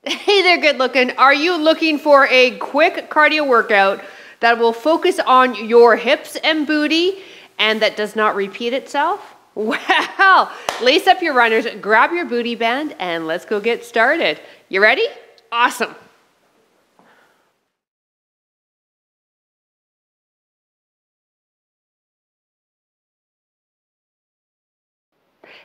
Hey there, good looking. Are you looking for a quick cardio workout that will focus on your hips and booty and that does not repeat itself? Well, lace up your runners, grab your booty band, and let's go get started. You ready? Awesome.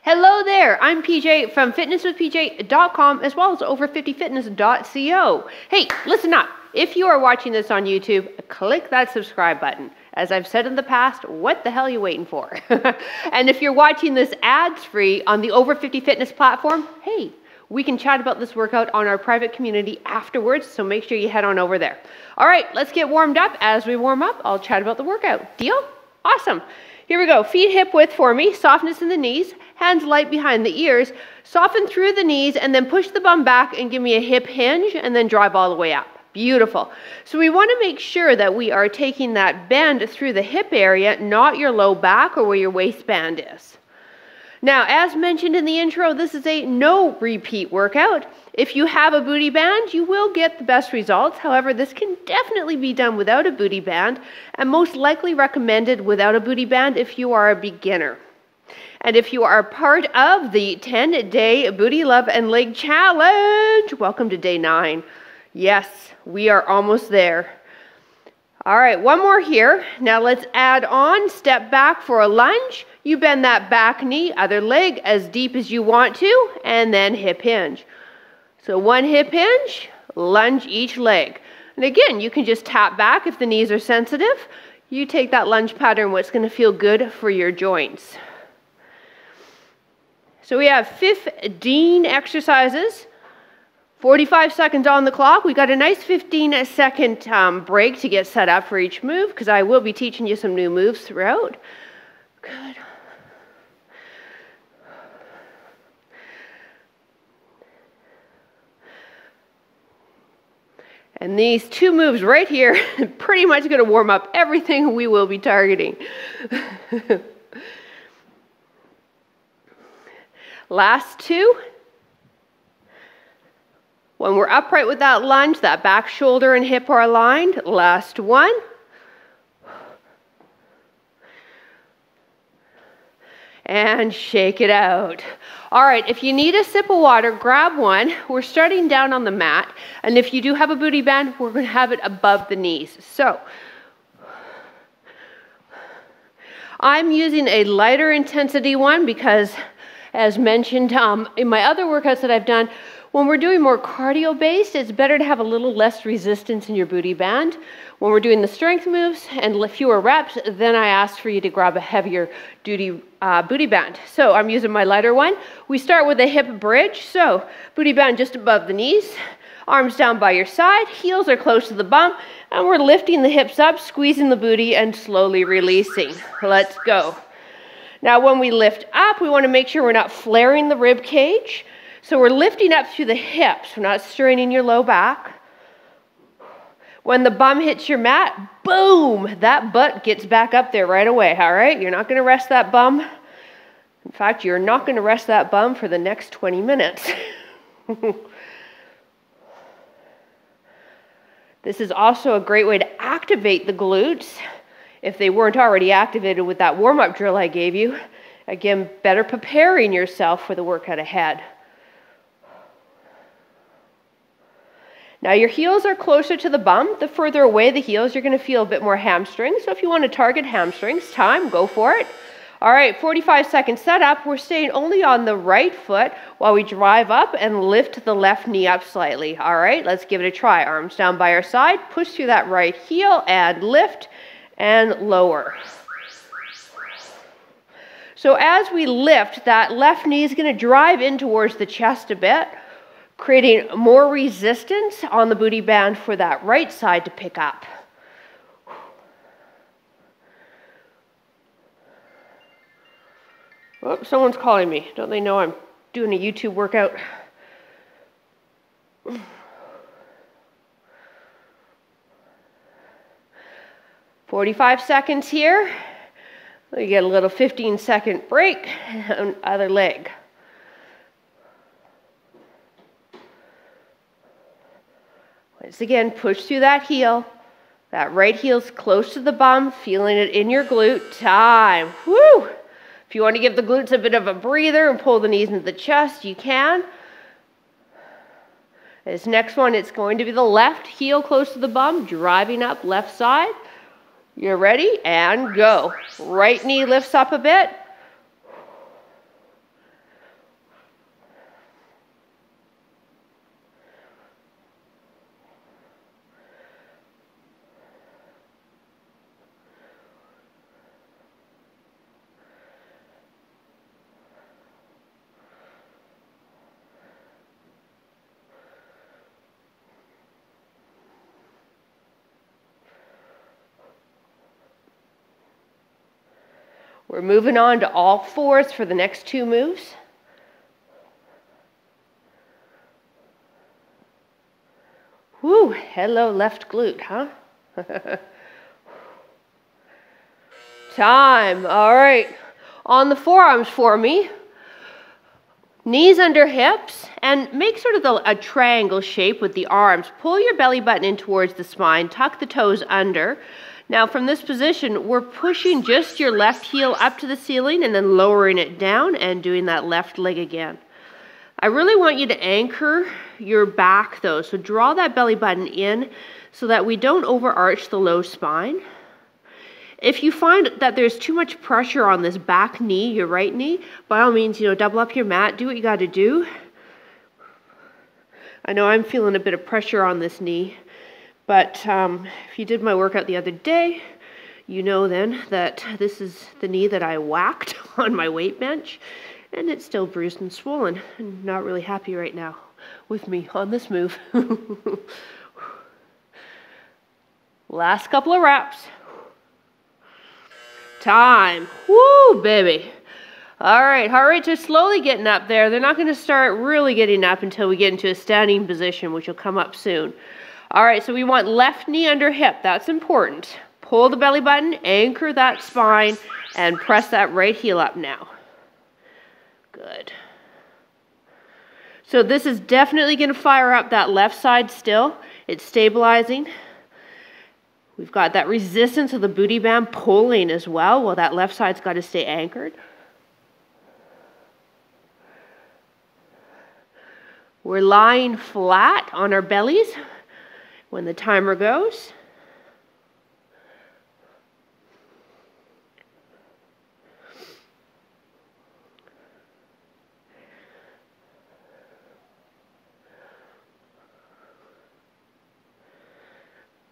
Hello there, I'm PJ from fitnesswithpj.com as well as over50fitness.co. Hey, listen up. If you are watching this on YouTube, click that subscribe button. As I've said in the past, what the hell are you waiting for? And if you're watching this ads-free on the Over 50 Fitness platform, hey, we can chat about this workout on our private community afterwards, so make sure you head on over there. All right, let's get warmed up. As we warm up, I'll chat about the workout. Deal? Awesome. Here we go. Feet hip width for me, softness in the knees, hands light behind the ears, soften through the knees, and then push the bum back and give me a hip hinge, and then drive all the way up. Beautiful. So we want to make sure that we are taking that bend through the hip area, not your low back or where your waistband is. Now, as mentioned in the intro, this is a no repeat workout. If you have a booty band, you will get the best results. However, this can definitely be done without a booty band, and most likely recommended without a booty band if you are a beginner. And if you are part of the 10-day Booty Love and Leg Challenge, welcome to day 9. Yes, we are almost there. All right, one more here. Now let's add on, step back for a lunge. You bend that back knee, other leg as deep as you want to, and then hip hinge. So one hip hinge, lunge each leg. And again, you can just tap back if the knees are sensitive. You take that lunge pattern, what's going to feel good for your joints. So we have 15 exercises, 45 seconds on the clock. We got a nice 15-second break to get set up for each move because I will be teaching you some new moves throughout. Good. And these two moves right here are pretty much going to warm up everything we will be targeting. Last two. When we're upright with that lunge, that back shoulder and hip are aligned. Last one. And shake it out. All right, if you need a sip of water, grab one. We're starting down on the mat. And if you do have a booty band, we're going to have it above the knees. So I'm using a lighter intensity one because, as mentioned in my other workouts that I've done, when we're doing more cardio-based, it's better to have a little less resistance in your booty band. When we're doing the strength moves and fewer reps, then I ask for you to grab a heavier duty booty band. So I'm using my lighter one. We start with a hip bridge. So booty band just above the knees, arms down by your side, heels are close to the bum, and we're lifting the hips up, squeezing the booty, and slowly releasing. Let's go. Now when we lift up, we want to make sure we're not flaring the rib cage. So we're lifting up through the hips. We're not straining your low back. When the bum hits your mat, boom, that butt gets back up there right away, all right? You're not going to rest that bum. In fact, you're not going to rest that bum for the next 20 minutes. This is also a great way to activate the glutes if they weren't already activated with that warm-up drill I gave you. Again, better preparing yourself for the workout ahead. Now your heels are closer to the bum. The further away the heels, you're going to feel a bit more hamstrings. So if you want to target hamstrings, go for it. All right, 45-second setup. We're staying only on the right foot while we drive up and lift the left knee up slightly. All right, let's give it a try. Arms down by our side, push through that right heel and lift and lower. So as we lift, that left knee is going to drive in towards the chest a bit, creating more resistance on the booty band for that right side to pick up. Oh, someone's calling me. Don't they know I'm doing a YouTube workout? 45 seconds here. We get a little 15-second break on other leg. Once again, push through that heel. That right heel's close to the bum, feeling it in your glute. Time. Woo! If you want to give the glutes a bit of a breather and pull the knees into the chest, you can. This next one, it's going to be the left heel close to the bum, driving up left side. You're ready, and go. Right knee lifts up a bit. We're moving on to all fours for the next two moves. Whew, hello left glute, huh? Time, all right. On the forearms for me. Knees under hips, and make sort of a triangle shape with the arms. Pull your belly button in towards the spine, tuck the toes under. Now from this position, we're pushing just your left heel up to the ceiling and then lowering it down and doing that left leg again. I really want you to anchor your back though, so draw that belly button in so that we don't overarch the low spine. If you find that there's too much pressure on this back knee, your right knee, by all means, double up your mat, do what you got to do. I know I'm feeling a bit of pressure on this knee. But if you did my workout the other day, you know then that this is the knee that I whacked on my weight bench, and it's still bruised and swollen. I'm not really happy right now with me on this move. Last couple of reps. Time. Woo, baby. All right, heart rates are slowly getting up there. They're not going to start really getting up until we get into a standing position, which will come up soon. All right, so we want left knee under hip. That's important. Pull the belly button, anchor that spine, and press that right heel up now. Good. So this is definitely going to fire up that left side still. It's stabilizing. We've got that resistance of the booty band pulling as well, while that left side's got to stay anchored. We're lying flat on our bellies when the timer goes.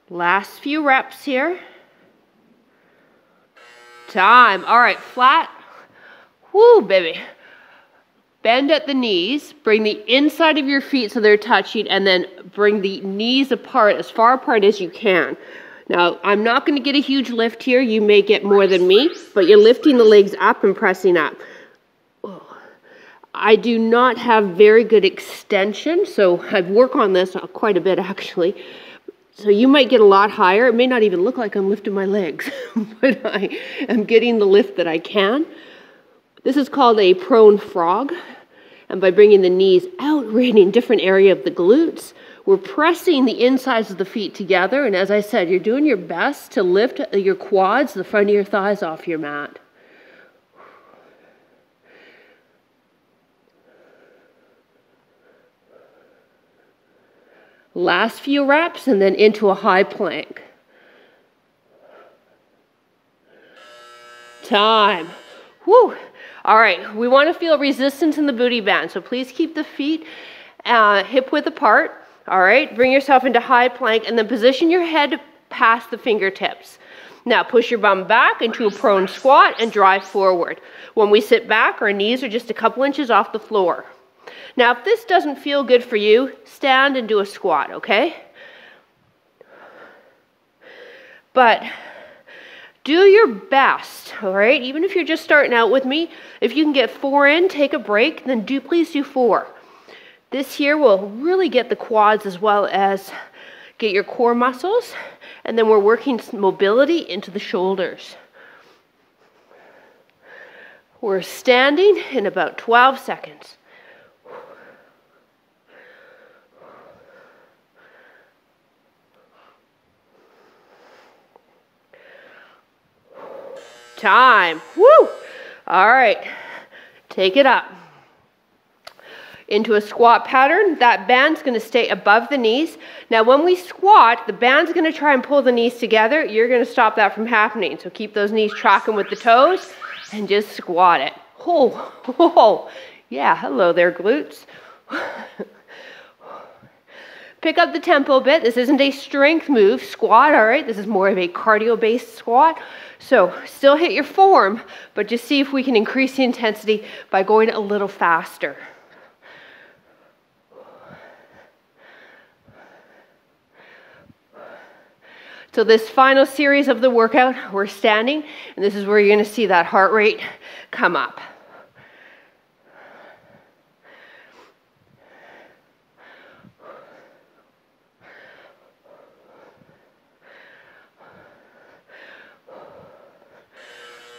Last few reps here. Time. All right, flat. Woo, baby. Bend at the knees, bring the inside of your feet so they're touching, and then bring the knees apart, as far apart as you can. Now, I'm not going to get a huge lift here. You may get more than me, but you're lifting the legs up and pressing up. I do not have very good extension, so I work on this quite a bit, actually. So you might get a lot higher. It may not even look like I'm lifting my legs, but I am getting the lift that I can. This is called a prone frog, and by bringing the knees out, right in different area of the glutes, we're pressing the insides of the feet together, and as I said, you're doing your best to lift your quads, the front of your thighs off your mat. Last few reps, and then into a high plank. Time. Whew. All right, we want to feel resistance in the booty band, so please keep the feet hip width apart. All right, bring yourself into high plank, and then position your head past the fingertips. Now push your bum back into a prone squat and drive forward. When we sit back, our knees are just a couple inches off the floor. Now, if this doesn't feel good for you, stand and do a squat, okay? But do your best, all right? Even if you're just starting out with me, if you can get 4 in, take a break, then please do 4. This here will really get the quads as well as get your core muscles, and then we're working mobility into the shoulders. We're standing in about 12 seconds. Time. Woo! All right. Take it up. Into a squat pattern. That band's going to stay above the knees. Now when we squat, the band's going to try and pull the knees together. You're going to stop that from happening. So keep those knees tracking with the toes and just squat it. Oh, oh. Yeah, hello there, glutes. Pick up the tempo a bit. This isn't a strength move, squat, all right? This is more of a cardio-based squat. So still hit your form, but just see if we can increase the intensity by going a little faster. So this final series of the workout, we're standing, and this is where you're going to see that heart rate come up.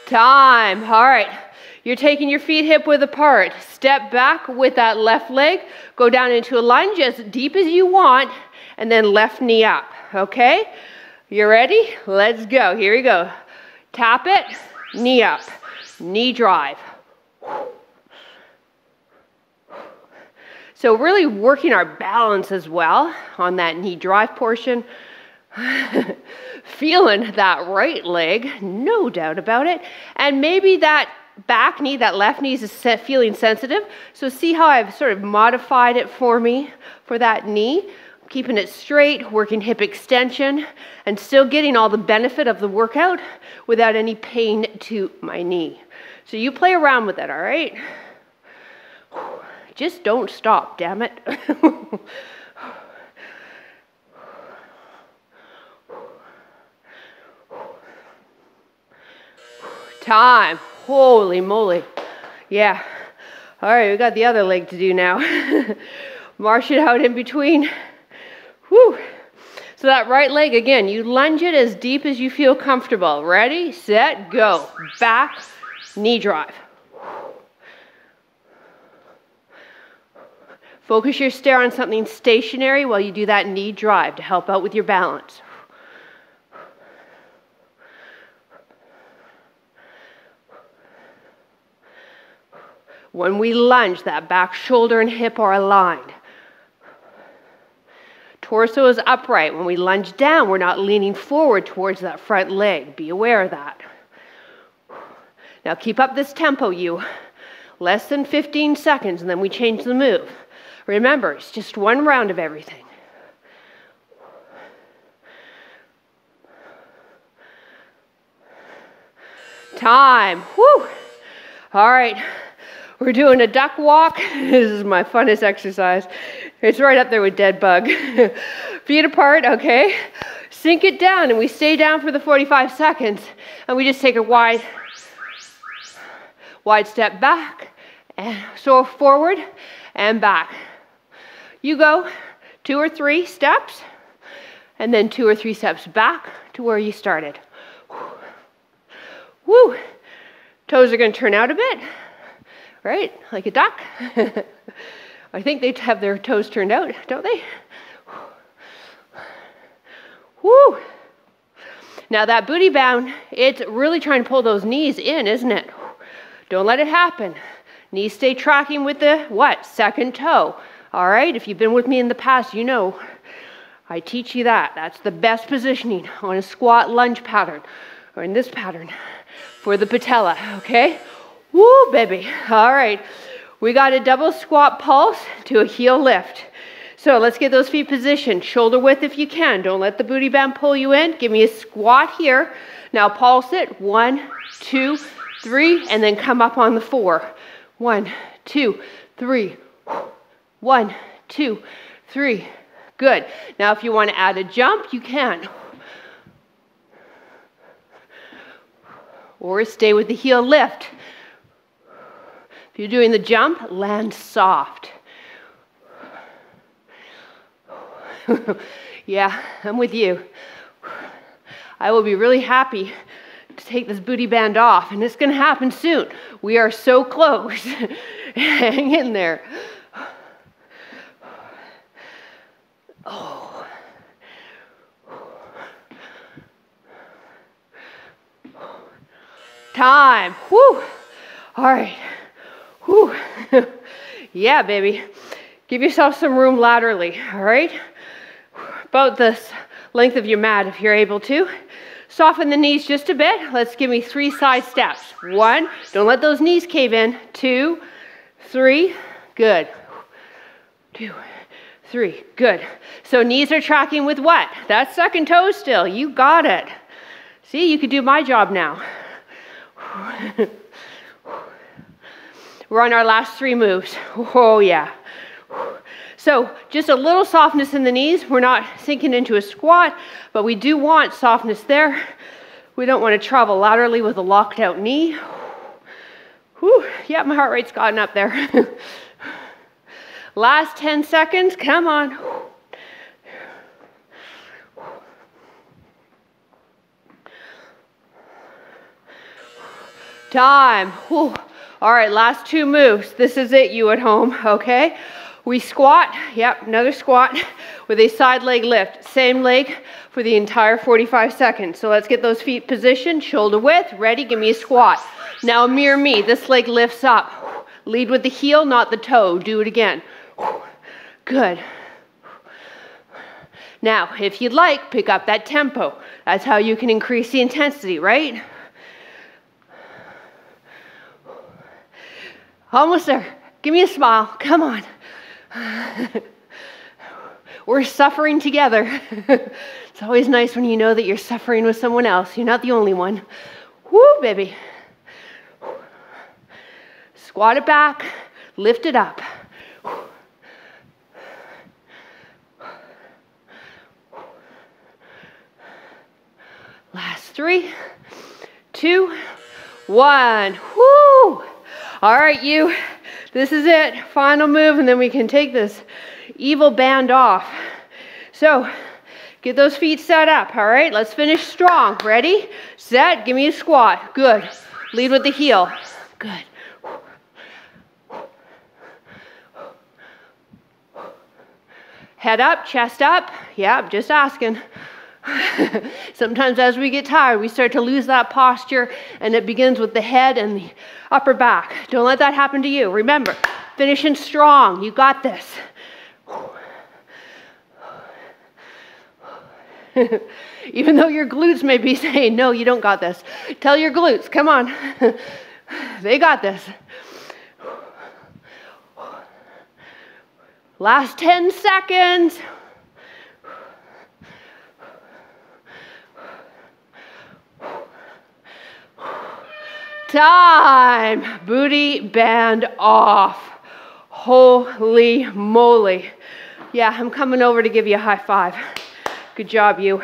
Time. All right. You're taking your feet hip width apart. Step back with that left leg. Go down into a lunge as deep as you want, and then left knee up. Okay? You ready? Let's go. Here we go. Tap it, knee up, knee drive. So really working our balance as well on that knee drive portion. Feeling that right leg, no doubt about it. And maybe that back knee, that left knee is feeling sensitive. So see how I've sort of modified it for me for that knee. Keeping it straight, working hip extension, and still getting all the benefit of the workout without any pain to my knee. So you play around with that, all right? Just don't stop, damn it. Time. Holy moly. Yeah. All right, we got the other leg to do now. March it out in between. Whew. So that right leg, again, you lunge it as deep as you feel comfortable. Ready, set, go. Back, knee drive. Focus your stare on something stationary while you do that knee drive to help out with your balance. When we lunge, that back shoulder and hip are aligned. Torso is upright. When we lunge down, we're not leaning forward towards that front leg. Be aware of that. Now keep up this tempo, you. Less than 15 seconds, and then we change the move. Remember, it's just one round of everything. Time. Whew. All right. We're doing a duck walk. This is my funnest exercise. It's right up there with dead bug. Feet apart, okay? Sink it down, and we stay down for the 45 seconds. And we just take a wide step back, and so forward and back. You go 2 or 3 steps, and then 2 or 3 steps back to where you started. Woo! Toes are going to turn out a bit. Right? Like a duck. I think they have their toes turned out, don't they? Woo! Now that booty bound, it's really trying to pull those knees in, isn't it? Don't let it happen. Knees stay tracking with the, what? Second toe. All right? If you've been with me in the past, you know I teach you that. That's the best positioning on a squat lunge pattern, or in this pattern, for the patella, okay? Woo, baby. All right. We got a double squat pulse to a heel lift. So let's get those feet positioned. Shoulder width if you can. Don't let the booty band pull you in. Give me a squat here. Now pulse it. 1, 2, 3, and then come up on the 4. 1, 2, 3. 1, 2, 3. Good. Now if you want to add a jump, you can. Or stay with the heel lift. If you're doing the jump, land soft. Yeah, I'm with you. I will be really happy to take this booty band off, and it's going to happen soon. We are so close. Hang in there. Oh. Time. Whew. All right. Whew. Yeah, baby. Give yourself some room laterally, all right? About this length of your mat if you're able to. Soften the knees just a bit. Let's give me 3 side steps. 1, don't let those knees cave in. 2, 3, good. 2, 3, good. So knees are tracking with what? That second toe still. You got it. See, you could do my job now. We're on our last 3 moves. Oh, yeah. So just a little softness in the knees. We're not sinking into a squat, but we do want softness there. We don't want to travel laterally with a locked out knee. Whew. Yeah, my heart rate's gotten up there. Last 10 seconds. Come on. Time. Whew. All right, last 2 moves. This is it, you at home, okay? We squat, yep, another squat with a side leg lift. Same leg for the entire 45 seconds. So let's get those feet positioned, shoulder width, ready, give me a squat. Now mirror me, this leg lifts up. Lead with the heel, not the toe. Do it again. Good. Now, if you'd like, pick up that tempo. That's how you can increase the intensity, right? Almost there. Give me a smile. Come on. We're suffering together. It's always nice when you know that you're suffering with someone else. You're not the only one. Woo, baby. Squat it back. Lift it up. Last 3, 2, 1. Woo! All right, you. This is it. Final move, and then we can take this evil band off. So, get those feet set up, all right? Let's finish strong. Ready? Set. Give me a squat. Good. Lead with the heel. Good. Head up, chest up. Yeah, just asking. Sometimes as we get tired, we start to lose that posture, and it begins with the head and the upper back. Don't let that happen to you. Remember, finishing strong. You got this. Even though your glutes may be saying, no, you don't got this. Tell your glutes, come on. They got this. Last 10 seconds. Time. Booty band off. Holy moly. Yeah, I'm coming over to give you a high five. Good job, you.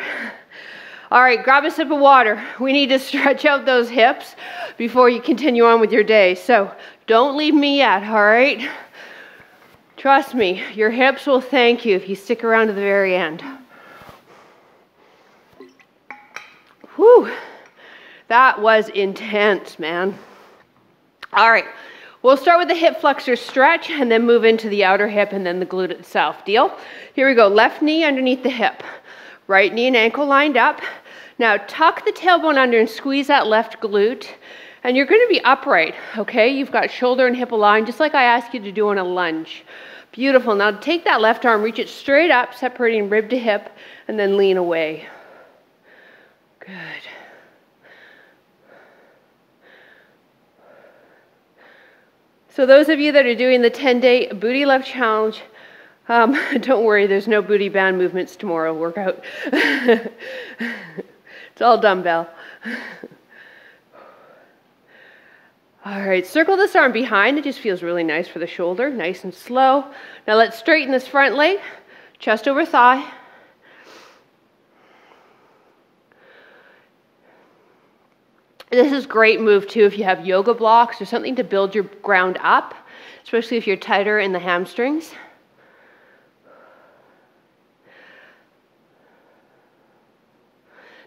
All right, grab a sip of water. We need to stretch out those hips before you continue on with your day. So don't leave me yet, all right? Trust me, your hips will thank you if you stick around to the very end. Whew. That was intense, man. All right, we'll start with the hip flexor stretch and then move into the outer hip and then the glute itself. Deal? Here we go. Left knee underneath the hip. Right knee and ankle lined up. Now tuck the tailbone under and squeeze that left glute. And you're going to be upright, okay? You've got shoulder and hip aligned, just like I asked you to do on a lunge. Beautiful. Now take that left arm, reach it straight up, separating rib to hip, and then lean away. Good. So those of you that are doing the 10-day Booty Love Challenge, don't worry, there's no booty band movements tomorrow workout. It's all dumbbell. All right, circle this arm behind. It just feels really nice for the shoulder, nice and slow. Now let's straighten this front leg, chest over thigh. This is a great move too if you have yoga blocks or something to build your ground up, especially if you're tighter in the hamstrings.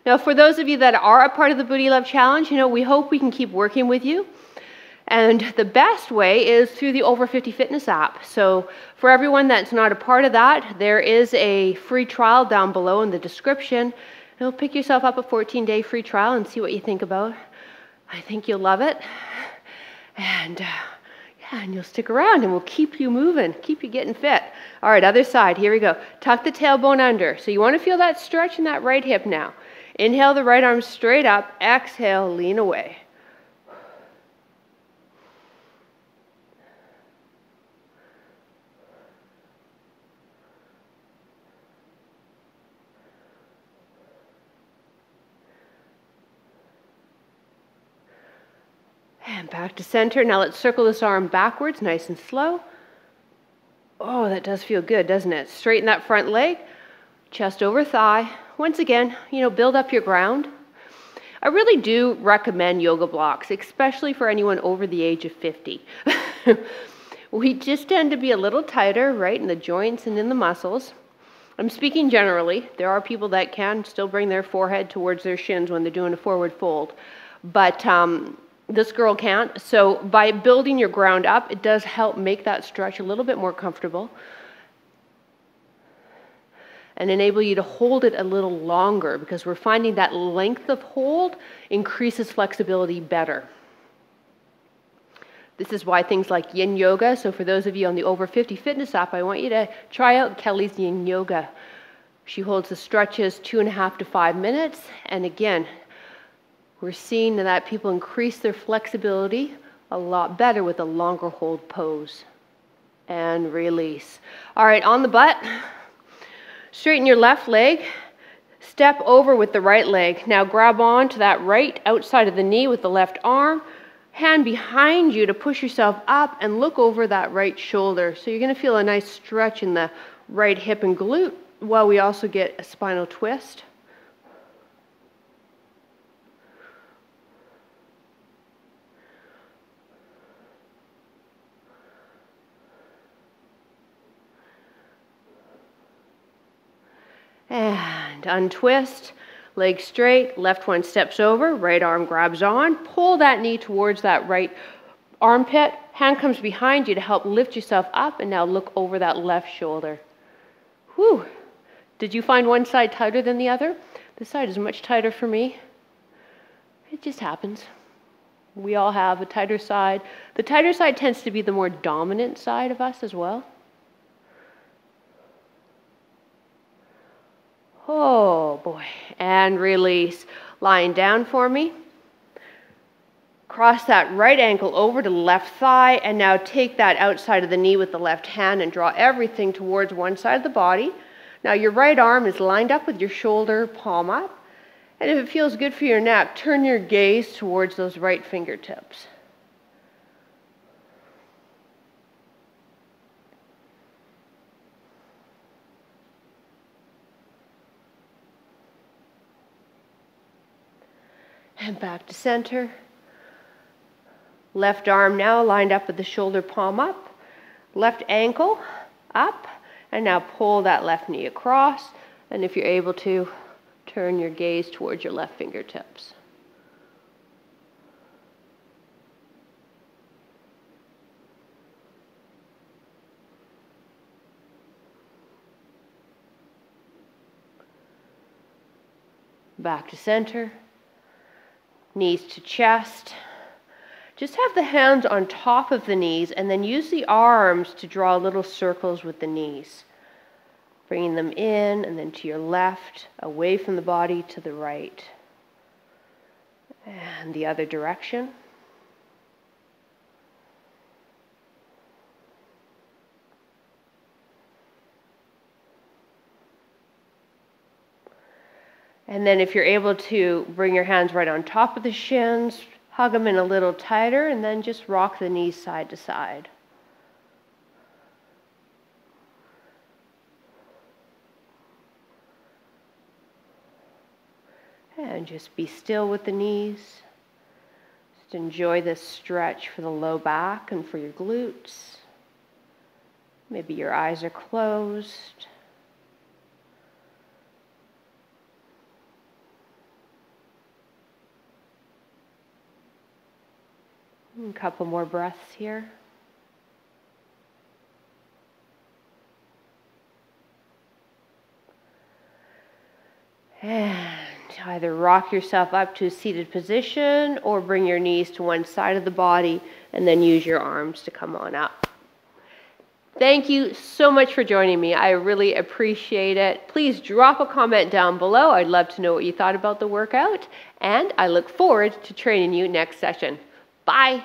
Now for those of you that are a part of the Booty Love Challenge, we hope we can keep working with you. And the best way is through the Over 50 Fitness app. So for everyone that's not a part of that, there is a free trial down below in the description. You'll pick yourself up a 14-day free trial and see what you think about I think you'll love it. And yeah, and you'll stick around and we'll keep you moving, keep you getting fit. All right, other side, here we go. Tuck the tailbone under. So you want to feel that stretch in that right hip now. Inhale the right arm straight up, exhale, lean away. And back to center. Now let's circle this arm backwards, nice and slow. Oh, that does feel good, doesn't it? Straighten that front leg, chest over thigh. Once again, build up your ground. I really do recommend yoga blocks, especially for anyone over the age of 50. We just tend to be a little tighter, right, in the joints and in the muscles. I'm speaking generally. There are people that can still bring their forehead towards their shins when they're doing a forward fold. But this girl can't. So by building your ground up, it does help make that stretch a little bit more comfortable and enable you to hold it a little longer, because we're finding that length of hold increases flexibility better. This is why things like yin yoga, so for those of you on the Over 50 Fitness app, I want you to try out Kelly's yin yoga. She holds the stretches 2.5 to 5 minutes, and again, we're seeing that people increase their flexibility a lot better with a longer hold pose. And release. All right, on the butt, straighten your left leg, step over with the right leg. Now grab on to that right outside of the knee with the left arm, hand behind you to push yourself up and look over that right shoulder. So you're gonna feel a nice stretch in the right hip and glute while we also get a spinal twist. And untwist, leg straight, left one steps over, right arm grabs on, pull that knee towards that right armpit, hand comes behind you to help lift yourself up, and now look over that left shoulder. Whew. Did you find one side tighter than the other? This side is much tighter for me. It just happens. We all have a tighter side. The tighter side tends to be the more dominant side of us as well. Oh boy, and release. Lying down for me. Cross that right ankle over to the left thigh, and now take that outside of the knee with the left hand and draw everything towards one side of the body. Now your right arm is lined up with your shoulder, palm up, and if it feels good for your neck, turn your gaze towards those right fingertips. And back to center. Left arm now lined up with the shoulder, palm up. Left ankle up. And now pull that left knee across. And if you're able to, turn your gaze towards your left fingertips. Back to center. Knees to chest. Just have the hands on top of the knees and then use the arms to draw little circles with the knees. Bringing them in and then to your left, away from the body to the right. And the other direction. And then if you're able to bring your hands right on top of the shins, hug them in a little tighter, and then just rock the knees side to side. And just be still with the knees. Just enjoy this stretch for the low back and for your glutes. Maybe your eyes are closed. A couple more breaths here. And to either rock yourself up to a seated position or bring your knees to one side of the body and then use your arms to come on up. Thank you so much for joining me. I really appreciate it. Please drop a comment down below. I'd love to know what you thought about the workout, and I look forward to training you next session. Bye.